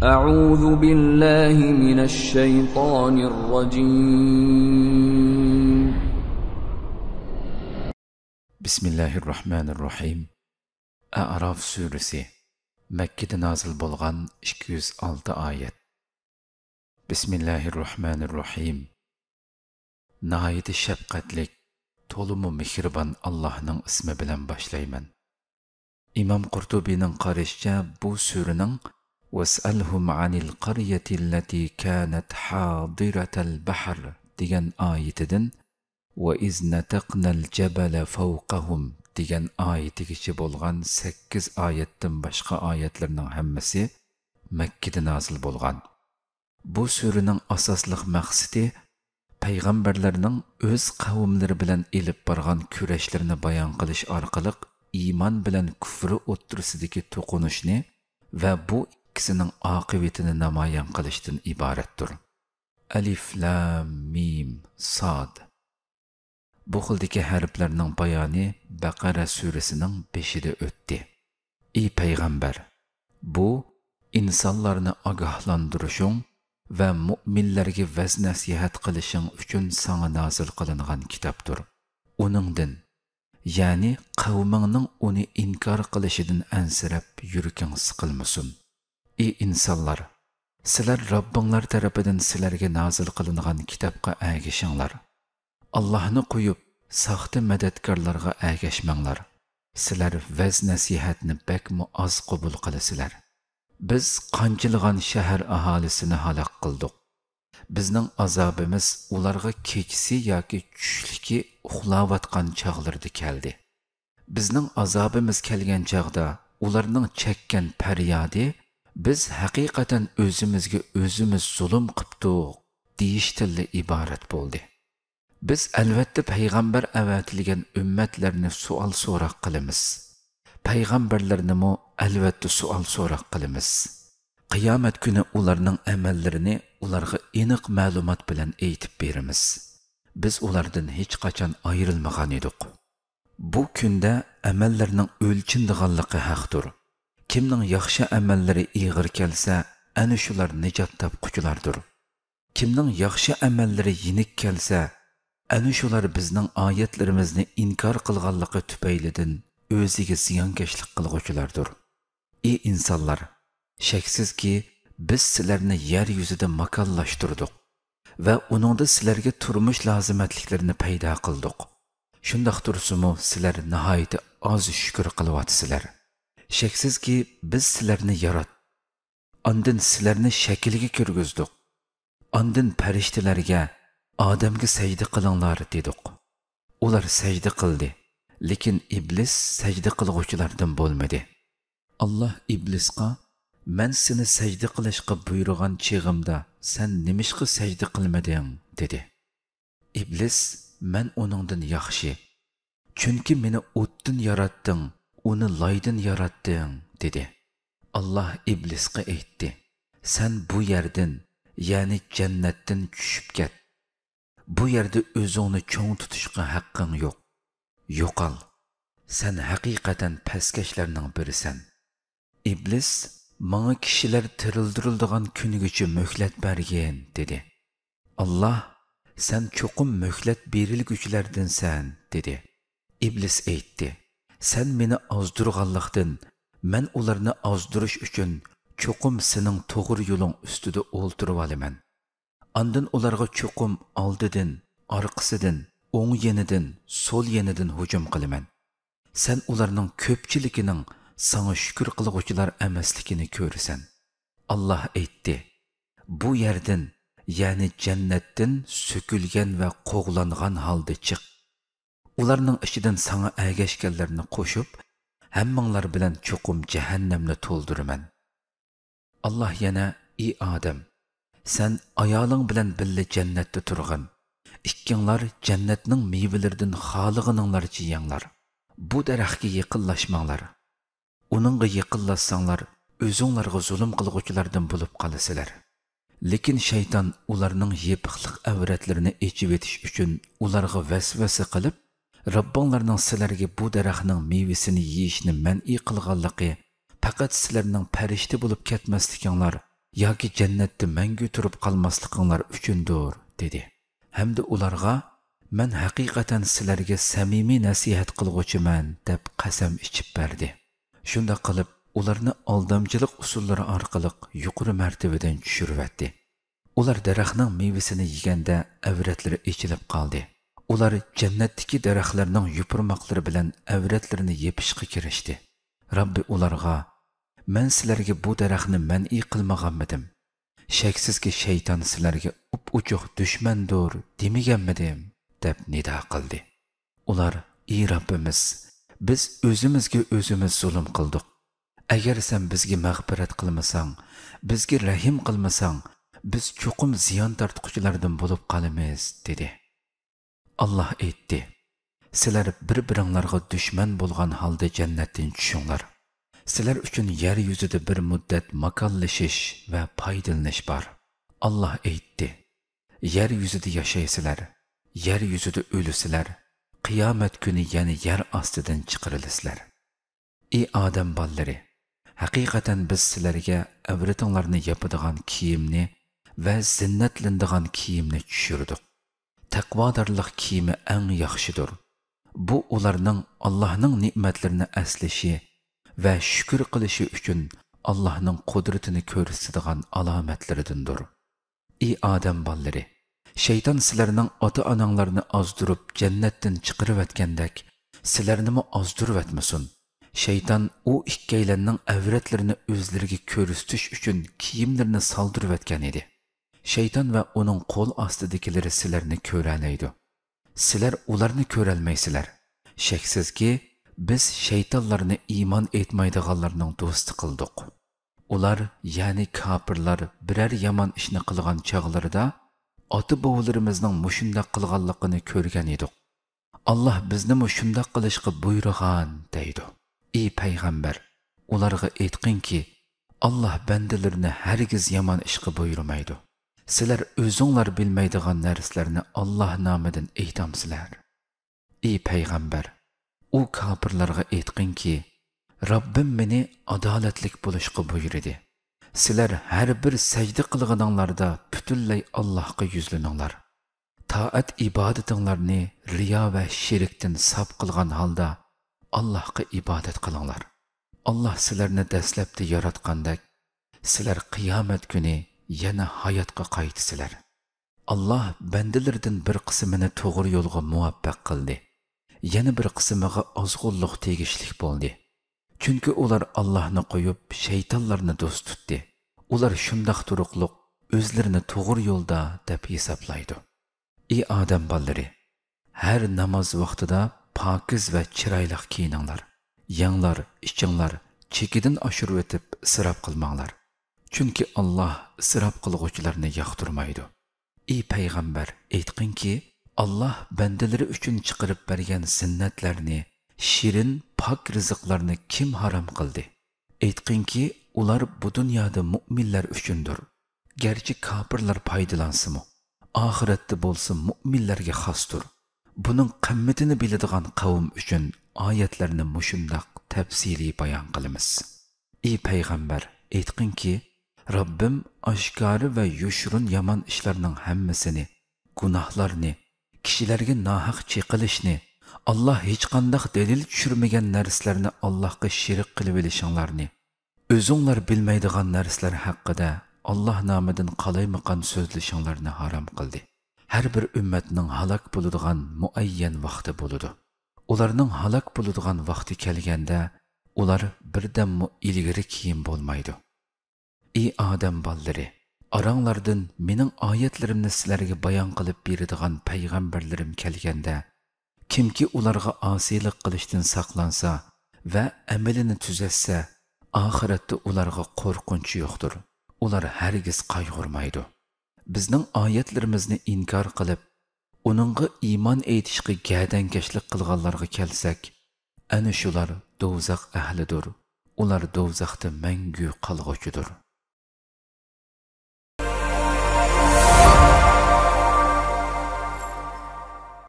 أعوذ بالله من الشيطان الرجيم. بسم الله الرحمن الرحيم. أعراف سورسي مكة نازل بولغان 206 آيات. بسم الله الرحمن الرحيم. نهاية شفقتlik tolumu mehriban Allah'ның ismi bilan başlayman. İmam Qurtubi'nin qarışça bu sürünün وَاسْأَلْهُمْ عَنِ الْقَرْيَةِ الَّتِي كَانَتْ حَاضِرَةَ الْبَحْرِ degan ayetidan وَإِذْ نَتَقْنَا الْجَبَلَ فَوْقَهُمْ degan ayetigacha bo'lgan 8 oyatdan boshqa oyatlarning hammasi Makkada nozil bo'lgan. Bu suraning asosliq maqsadi payg'ambarlarning o'z qavmlari bilan elib borgan kurashlarini bayon qilish orqali iymon bilan kufri o'ttirsidagi to'qinishni va bu ikkisining oqibatini namoyon qilishdan iboratdir. Alif, Lam, Mim, Sad. Bu xildagi harflarning bayoni Baqara surasining 5-ida o'tdi. Ey payg'ambar, bu insonlarni ogohlantirishing va mu'minlarga vaz nasihat qilishing uchun sana nozil qilingan kitobdir. Uningdan, ya'ni qavmingning uni inkor qilishidan ansirab yurking siqilmasin. Ey insonlar, sizlar Robbinglar tarafidan sizlarga nozil qilingan kitobga agishinglar. Allohni qo'yib, saxta madadkorlarga agashmanglar. Sizlar vaz nasihatni bakmu oz qabul qilasizlar. Biz qanchilg'an shahar aholisini halok qildik. Bizning azobimiz ularga kechisi yoki tushligi uxlayotgan chog'larda keldi. Bizning azobimiz kelgan chog'da ularning chekkan faryodi biz haqiqatan o'zimizga o'zimiz zulm qildik deyishdan iborat bo'ldi. Biz albatta payg'ambar avatilgan ummatlarni savol so'roq qilamiz. Payg'ambarlarni mo albatta savol so'roq qilamiz. Qiyomat kuni ularning amallarini ularga aniq ma'lumot bilan aytib beramiz. Biz ulardan hech qachon ayrilmagan edik. Bu kunda amallarning o'lchindiganligi haqdir. Kimning yaxshi amallari ig'ir kelsa, ana shular najot topquchilardir. Kimning yaxshi amallari yenik kelsa, ana shular bizning oyatlarimizni inkor qilganligi tufaylidan o'ziga ziyonkashlik qilguvchilardir. Ey insonlar, shaksizki biz sizlarni yer yuzida makonlashtirdik va uningda sizlarga turmush lozimatliklarini paydo qildik. Shundoq tursimu sizlar nihoyat oz shukr qilyapsizlar. Shaksizki biz sizlarni yaratdik. Ondan sizlarni shakliga kirgizdik. Ondan farishtalarga, odamga sajda qilinglar dedik. Ular sajda qildi, lekin iblis sajda qilguvchilardan bo'lmadi. Allah iblisga "Men seni sajda qilishga buyurgan chig'imda sen nimishqa sajda qilmading?" dedi. Iblis "Men uningdan yaxshi, chunki meni o'tdan yaratding, uni loydan yaratding" dedi. Allah iblisga aytdi: "Sen bu yerdan, ya'ni jannatdan tushib ket. Bu yerda o'zingni cho'ng tutishga haqqing yo'q. Yo'qol. Sen haqiqatan paskashlarning birisan." Iblis "Menga kishilar tirildirildigan kunigacha muhlat bergin" dedi. Allah "Sen cho'qim muhlat berilguchilardansan" dedi. Iblis aytdi: "Sen meni ozdirganlikdan, men ularni ozdirish uchun cho'qim sening to'g'ri yo'ling ustida o'ltirib olaman. Ondan ularga cho'qim oldidan, orqasidan, o'ng yenidan, so'l yenidan hujum qilaman. Sen ularning ko'pchiligining sana shukr qilguvchilar emasligini ko'rasan." Allah aytdi: "Bu yerdan, ya'ni jannatdan so'kilgan va qo'g'langan holda chiq. Ularning ichidan sana agashganlarni qo'shib, hammanglar bilan cho'qim jahannamni to'ldiraman." Allah yana: "Ey odam, sen ayoling bilan birga jannatda turg'in. Ikkinglar jannatning mevalaridan xohlaganinglarcha yenglar. Bu daraxtga yaqinlashmanglar. Uningga yaqinlashsanglar, o'zinglarga zulm qilguvchilardan bo'lib qolasizlar." Lekin shayton ularning yepiqliq avratlarini echib etish uchun ularga vasvasa qilib, Robbinglarning sizlarga bu daraxtning mevasini yeyishni man'iy qilganligi, faqat sizlarning farishta bo'lib ketmasliginglar yoki jannatda mangu turib qolmasliqinglar uchundir dedi. Hamda ularga men haqiqatan sizlarga samimiy nasihat qilg'uchiman deb qasam ichib berdi. Shunda qilib ularni aldamchilik usullari orqali yuqori martabadan tushiribdi. Ular daraxtning mevasini yeganda avratlari ichilib qoldi. Ular jannatdagi daraxtlarning yupurmoqlari bilan avratlarini yepishga kirishdi. Rabbi ularga: "Men sizlarga bu daraxtni man'iy qilmaganmidim? Shaksizki shayton sizlarga up-uchuq dushmandir demaganmidim?" deb nido qildi. Ular: "Ey Rabbimiz, biz o'zimizga o'zimiz zulm qildik. Agar sen bizga mag'firat qilmasang, bizga rahim qilmasang, biz cho'qim ziyon tortquchilardan bo'lib qolamiz" dedi. Allah aytdi: "Sizlar bir-biringlarga dushman bo'lgan holda jannatdan tushinglar. Sizlar uchun yer yuzida bir muddat makonlashish va foydalanish bor." Allah aytdi: "Yer yuzida yashaysizlar, yer yuzida o'lisizlar, qiyomat kuni yana yer ostidan chiqarilisizlar." Ey odam bolalari, haqiqatan biz sizlarga avratinglarni yopadigan kiyimni va zinnatlanadigan kiyimni tushirdik. Taqvodorlik kiyimi eng yaxshidir. Bu ularning Allohning ne'matlarini aslashi va shukr qilishi uchun Allohning qudratini ko'rsatadigan alomatlaridandir. Ey odam bolalari, shayton sizlarning ota-onanglarni ozdirib jannatdan chiqarib atgandek, sizlarni mo ozdirib atmasin. Shayton u ikkaylarning avratlarini o'zlariga ko'rsatish uchun kiyimlarini soldirib atgan edi. Shayton va uning qo'l ostidagilari sizlarni ko'ralaydi. Sizlar ularni ko'rolmaysizlar. Shaksizki biz shaytonlarni iymon etmaydiganlarning do'sti qildik. Ular, ya'ni kofirlar biror yomon ishni qilgan chog'larida ota-bovlarimizning mushundaq qilganligini ko'rgan edik. Allah bizni mushundaq qilishga buyurgan deydi. Ey payg'ambar, ularga aytqinki, Allah bandalarini hargiz yomon ishga buyurmaydi. Sizlar o'zinglar bilmaydigan narsalarni Allah nomidan aytamsizlar. Ey payg'ambar, u kofirlarga aytqinki, Rabbim meni adolatlik bo'lishga buyurdi. Sizlar har bir sajda qilganinglarda butunlay Allohga yuzlaninglar. Taat ibodatinglarni riyo va shirkdan saf qilgan holda Allohga ibodat qilinglar. Allah sizlarni dastlabda yaratgandek, sizlar qiyomat kuni yana hayotga qaytisizlar. Allah bandalaridan bir qismini to'g'ri yo'lga muvaffaq qildi. Yana bir qismiga ozg'unlik tegishlik bo'ldi. Chunki ular Allohni qo'yib shaytonlarni do'st tutdi. Ular shundoq turuqliq o'zlarini to'g'ri yo'lda deb hisoblaydi. Ey odam bolalari, har namoz vaqtida pokiz va chiroyli kiyininglar. Yanglar, ichinglar, chekidan oshirib o'tib isrof qilmanglar. Chunki Allah isrof qilguvchilarni yoqtirmaydi. Ey payg'ambar, aytqinki, Allah bandalari uchun chiqarib bergan zinnatlarni, shirin, pok rizqlarni kim harom qildi? Aytqinki, ular bu dunyoda mu'minlar uchundir. Garchi kofirlar foydalansimi, oxiratda bo'lsa mu'minlarga xosdir. Buning qimmatini biladigan qavm uchun oyatlarni mushundoq tafsiliy bayon qilamiz. Ey payg'ambar, aytqinki, Rabbim oshkori va yushrun yomon ishlarning hammasini, gunohlarni, kishilarga nohaq cheqilishni, Allah hech qanday dalil tushirmagan narsalarni Allohga shirik qilib olishinglarni, o'zinglar bilmaydigan narsalar haqida Allah nomidan qalaymaqan so'zlashinglarni harom qildi. Har bir ummatning halok bo'ladigan muayyan vaqti bo'ladi. Ularning halok bo'ladigan vaqti kelganda, ular birdammo ilgari keyin bo'lmaydi. Ey odam bolalari, aranglardan mening oyatlarimni sizlarga bayon qilib beradigan payg'ambarlarim kelganda, kimki ularga osiylik qilishdan saqlansa va amalini tuzatsa, oxiratda ularga qo'rqinch yo'qdir. Ular hargiz qayg'urmaydi. Bizning oyatlarimizni inkor qilib, uningga iymon aytishga gadankashlik qilganlarga kelsak, ana shular do'zax ahlidir. Ular do'zaxda mangu qolg'uchidir.